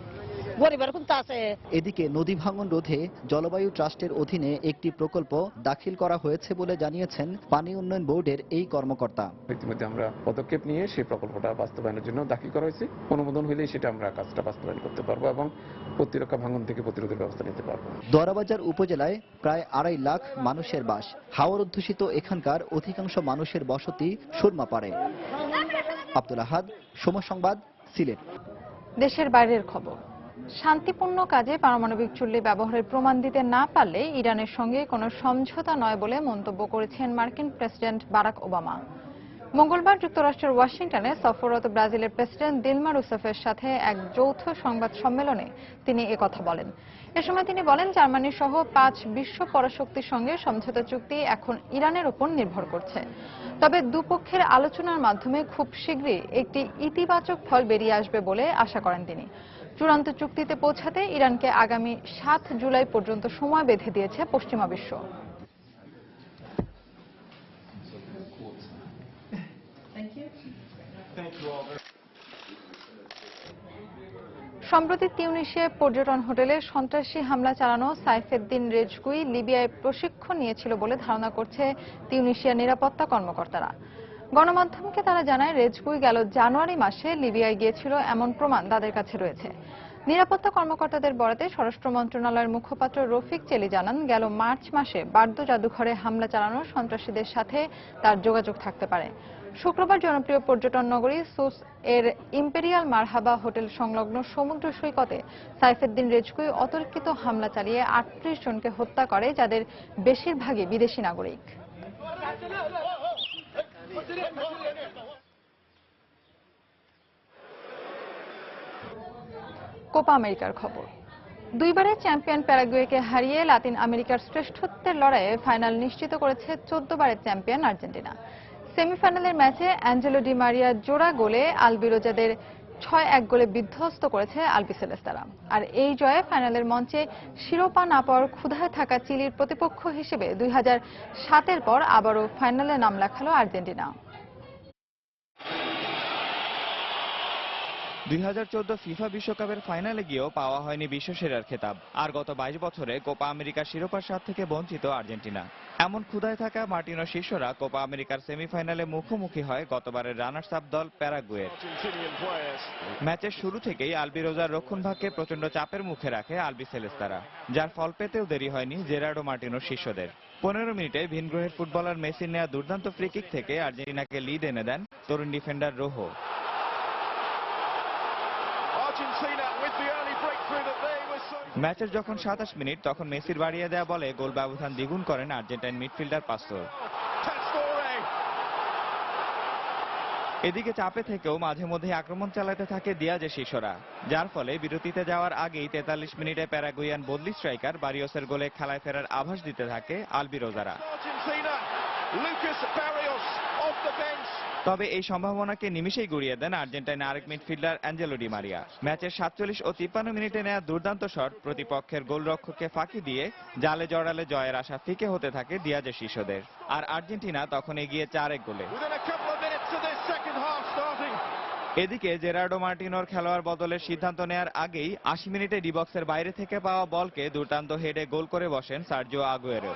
এদিকে নদী ভাঙন রোধে জলবায়ু ট্রাস্টের অধীনে একটি প্রকল্প দাখিল করা হয়েছে বলে জানিয়েছেন পানি উন্নয়ন বোর্ডের এই কর্মকর্তা। ইতিমধ্যে আমরা পদক্ষেপ নিয়ে সেই প্রকল্পটা বাস্তবায়নের জন্য দাখিল করা হয়েছে। অনুমোদন হলেই সেটা আমরা কাজটা বাস্তবায়ন করতে পারবো এবং প্রতিরক্ষা ভাঙন থেকে প্রতিরোধের ব্যবস্থা নিতে পারবো। দোয়ারাবাজার উপজেলায় প্রায় 2.5 লাখ মানুষের বাস। হাওর অধ্যুষিত এখানকার অধিকাংশ মানুষের বসতি সুরমা পাড়ে। আব্দুল আহাদ, সময় সংবাদ, সিলেট। দেশের বাইরের খবর। শান্তিপূর্ণ কাজে পারমাণবিক চুল্লি ব্যবহারের প্রমাণ দিতে না পারলে ইরানের সঙ্গে কোনো সমঝোতা নয় বলে মন্তব্য করেছেন মার্কিন প্রেসিডেন্ট বারাক ওবামা। মঙ্গলবার যুক্তরাষ্ট্রের ওয়াশিংটনে সফররত ব্রাজিলের প্রেসিডেন্ট দিলমা রুসেফের সাথে এক যৌথ সংবাদ সম্মেলনে তিনি একথা বলেন। এ সময় তিনি বলেন, জার্মানি সহ 5 বিশ্ব পরাশক্তির সঙ্গে সমঝোতা চুক্তি এখন ইরানের উপর নির্ভর করছে। তবে দুপক্ষের আলোচনার মাধ্যমে খুব শীঘ্রই একটি ইতিবাচক ফল বেরিয়ে আসবে বলে আশা করেন তিনি। চূড়ান্ত চুক্তিতে পৌঁছাতে ইরানকে আগামী 7 জুলাই পর্যন্ত সময় বেঁধে দিয়েছে পশ্চিমা বিশ্ব। সম্প্রতি তিউনিসিয়ায় পর্যটন হোটেলে সন্ত্রাসী হামলা চালানো সাইফেদ্দিন রেজগুই লিবিয়ায় প্রশিক্ষণ নিয়েছিল বলে ধারণা করছে তিউনিসিয়ার নিরাপত্তা কর্মকর্তারা। গণমাধ্যমকে তারা জানায়, রেজগুই গেল জানুয়ারি মাসে লিবিয়ায় গিয়েছিল এমন প্রমাণ তাদের কাছে রয়েছে। নিরাপত্তা কর্মকর্তাদের বরাতে স্বরাষ্ট্র মন্ত্রণালয়ের মুখপাত্র রফিক চেলি জানান, গেল মার্চ মাসে বার্দো জাদুঘরে হামলা চালানো সন্ত্রাসীদের সাথে তার যোগাযোগ থাকতে পারে। শুক্রবার জনপ্রিয় পর্যটন নগরী সুস এর ইম্পেরিয়াল মারহাবা হোটেল সংলগ্ন সমুদ্র সৈকতে সাইফেদ্দিন রেজগুই অতর্কিত হামলা চালিয়ে 38 জনকে হত্যা করে, যাদের বেশিরভাগই বিদেশি নাগরিক। কোপা আমেরিকার খবর। দুইবারের চ্যাম্পিয়ন প্যারাগুয়েকে হারিয়ে লাতিন আমেরিকার শ্রেষ্ঠত্বের লড়াইয়ে ফাইনাল নিশ্চিত করেছে 14 বারের চ্যাম্পিয়ন আর্জেন্টিনা। সেমিফাইনালের ম্যাচে অ্যাঞ্জেলো ডি মারিয়া জোড়া গোলে আলবিরোজাদের 6-1 গোলে বিধ্বস্ত করেছে আলবিসেলেস্তারা। আর এই জয়ে ফাইনালের মঞ্চে শিরোপা না পাওয়ার ক্ষুধায় থাকা চিলির প্রতিপক্ষ হিসেবে 2007-এর পর আবারও ফাইনালে নাম লেখালো আর্জেন্টিনা। 2014 ফিফা বিশ্বকাপের ফাইনালে গিয়েও পাওয়া হয়নি বিশ্বসেরার খেতাব। আর গত 22 বছরে কোপা আমেরিকার শিরোপার স্বাদ থেকে বঞ্চিত আর্জেন্টিনা। এমন ক্ষুধায় থাকা মার্টিনো শিষ্যরা কোপা আমেরিকার সেমিফাইনালে মুখোমুখি হয় গতবারের রানার্স আপ দল প্যারাগুয়ের। ম্যাচের শুরু থেকেই আলবিরোজার রক্ষণভাগকে প্রচন্ড চাপের মুখে রাখে আলবিসেলেস্তারা, যার ফল পেতেও দেরি হয়নি জেরার্ডো মার্টিনোর শিষ্যদের। 15 মিনিটে ভিনগ্রহের ফুটবলার মেসির নেওয়া দুর্দান্ত ফ্রি কিক থেকে আর্জেন্টিনাকে লিড এনে দেন তরুণ ডিফেন্ডার রোহো। ম্যাচের যখন 27 মিনিট, তখন মেসির বাড়িয়ে দেয়া বলে গোল ব্যবধান দ্বিগুণ করেন আর্জেন্টাইন মিডফিল্ডার পাস্তোর। এদিকে চাপে থেকেও মাঝে মধ্যে আক্রমণ চালাতে থাকে দিয়াজের শিষ্যরা, যার ফলে বিরতিতে যাওয়ার আগেই 43 মিনিটে প্যারাগুয়ান বদলি স্ট্রাইকার বারিওসের গোলে খেলায় ফেরার আভাস দিতে থাকে আলবিরোজারা। তবে এই সম্ভাবনাকে নিমিষেই গুড়িয়ে দেন আর্জেন্টিনার আরেক মিডফিল্ডার অ্যাঞ্জেলো ডি মারিয়া। ম্যাচের 47 ও 53 মিনিটে নেওয়া দুর্দান্ত শট প্রতিপক্ষের গোলরক্ষককে ফাঁকি দিয়ে জালে জড়ালে জয়ের আশা ফিকে হতে থাকে দিয়াজের শিষ্যদের। আর আর্জেন্টিনা তখন এগিয়ে 4-1 গোলে। এদিকে জেরার্ডো মার্টিনোর খেলোয়াড় বদলের সিদ্ধান্ত নেয়ার আগেই 80 মিনিটে ডি বক্সের বাইরে থেকে পাওয়া বলকে দুর্দান্ত হেডে গোল করে বসেন সার্জিও আগুয়েরো।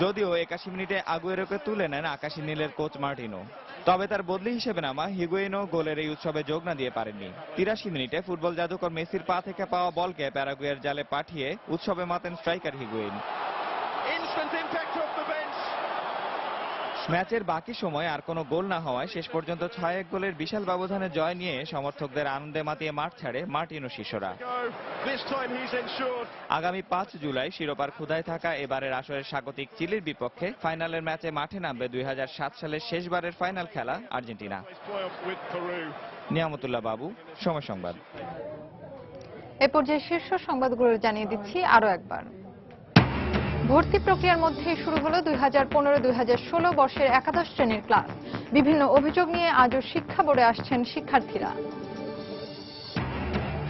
যদিও 81 মিনিটে আগুয়েরোকে তুলে নেন আকাশী নীলের কোচ মার্টিনো, তবে তার বদলি হিসেবে নামা হিগুয়েইনও গোলের এই উৎসবে যোগ না দিয়ে পারেননি। 83 মিনিটে ফুটবল জাদুকর মেসির পা থেকে পাওয়া বলকে প্যারাগুয়ের জালে পাঠিয়ে উৎসবে মাতেন স্ট্রাইকার হিগুয়েইন। ম্যাচের বাকি সময় আর কোনো গোল না হওয়ায় শেষ পর্যন্ত 6-1 গোলের বিশাল ব্যবধানে জয় নিয়ে সমর্থকদের আনন্দে মাতিয়ে মাঠ ছাড়ে মার্টিনো শিষ্যরা। আগামী 5 জুলাই শিরোপার ক্ষুধায় থাকা এবারের আসরের স্বাগতিক চিলির বিপক্ষে ফাইনালের ম্যাচে মাঠে নামবে 2007 সালের শেষবারের ফাইনাল খেলা আর্জেন্টিনা। নিয়ামতুল্লাহ বাবু, সময় সংবাদ। এ পর্যায়ে শীর্ষ সংবাদগুলো জানিয়ে দিচ্ছি আরো একবার। ভর্তি প্রক্রিয়ার মধ্যে শুরু হলো 2015-2016 বর্ষের একাদশ শ্রেণীর ক্লাস। বিভিন্ন অভিযোগ নিয়ে আজও শিক্ষা বোর্ডে আসছেন শিক্ষার্থীরা।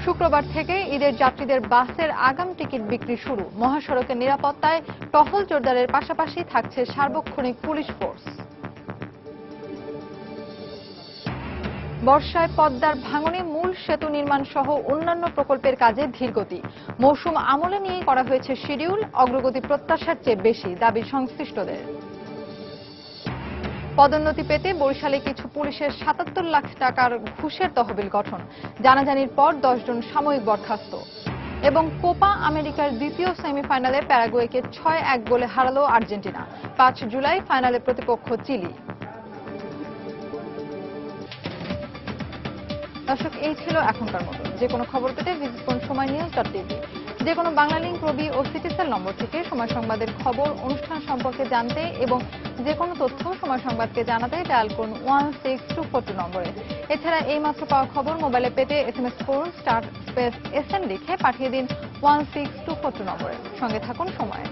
শুক্রবার থেকে ঈদের যাত্রীদের বাসের আগাম টিকিট বিক্রি শুরু। মহাসড়কের নিরাপত্তায় টহল জোরদারের পাশাপাশি থাকছে সার্বক্ষণিক পুলিশ ফোর্স। বর্ষায় পদ্মার ভাঙনে মূল সেতু নির্মাণ সহ অন্যান্য প্রকল্পের কাজে ধীরগতি। মৌসুম আমলে নিয়ে করা হয়েছে শিডিউল, অগ্রগতি প্রত্যাশার চেয়ে বেশি, দাবি সংশ্লিষ্টদের। পদোন্নতি পেতে বরিশালে কিছু পুলিশের 77 লাখ টাকার ঘুষের তহবিল গঠন। জানাজানির পর 10 জন সাময়িক বরখাস্ত। এবং কোপা আমেরিকার দ্বিতীয় সেমিফাইনালে প্যারাগুয়েকে 6-1 গোলে হারালো আর্জেন্টিনা। 5 জুলাই ফাইনালে প্রতিপক্ষ চিলি। দর্শক, এই ছিল এখনকার মতো। যে কোনো খবর পেতে ভিজিট করুন সময়নিউজ.tv। যে কোনো বাংলা লিংক, রবি ও সিটিসেল নম্বর থেকে সময় সংবাদের খবর, অনুষ্ঠান সম্পর্কে জানতে এবং যে কোনো তথ্য সময় সংবাদকে জানাতে ডায়াল করুন 16242 নম্বরে। এছাড়া এই মাত্র পাওয়া খবর মোবাইলে পেতে SMS করুন *SN লিখে পাঠিয়ে দিন 16242 নম্বরে। সঙ্গে থাকুন সময়।